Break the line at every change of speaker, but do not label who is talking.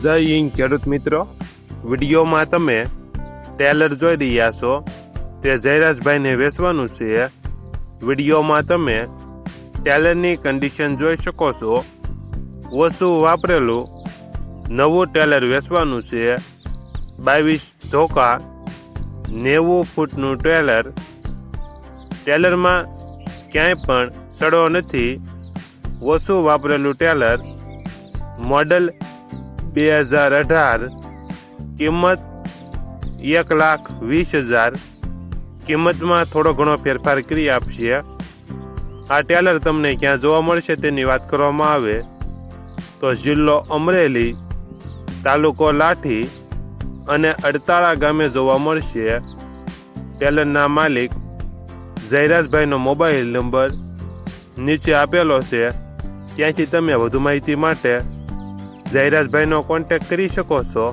જય હિન્દ ખેડૂત મિત્રો, વિડીયોમાં તમે ટેલર જોઈ રહ્યા છો તે જયરાજભાઈને વેચવાનું છે. વિડીયોમાં તમે ટેલરની કન્ડિશન જોઈ શકો છો. ઓછું વાપરેલું નવું ટેલર વેચવાનું છે. 22 ધોકા 90 ફૂટનું ટેલર. ટેલરમાં ક્યાંય પણ સડો નથી. ઓછું વાપરેલું ટેલર. મોડલ 2018. કિંમત 1,20,000. કિંમતમાં થોડો ઘણો ફેરફાર કરી આપશે. આ ટેલર તમને ક્યાં જોવા મળશે તેની વાત કરવામાં આવે તો જિલ્લો અમરેલી, તાલુકો લાઠી અને અડતાળા ગામે જોવા મળશે. ટેલરના માલિક જયરાજભાઈનો મોબાઈલ નંબર નીચે આપેલો છે. ત્યાંથી તમે વધુ માહિતી માટે જયરાજભાઈનો કોન્ટેક્ટ કરી શકો છો.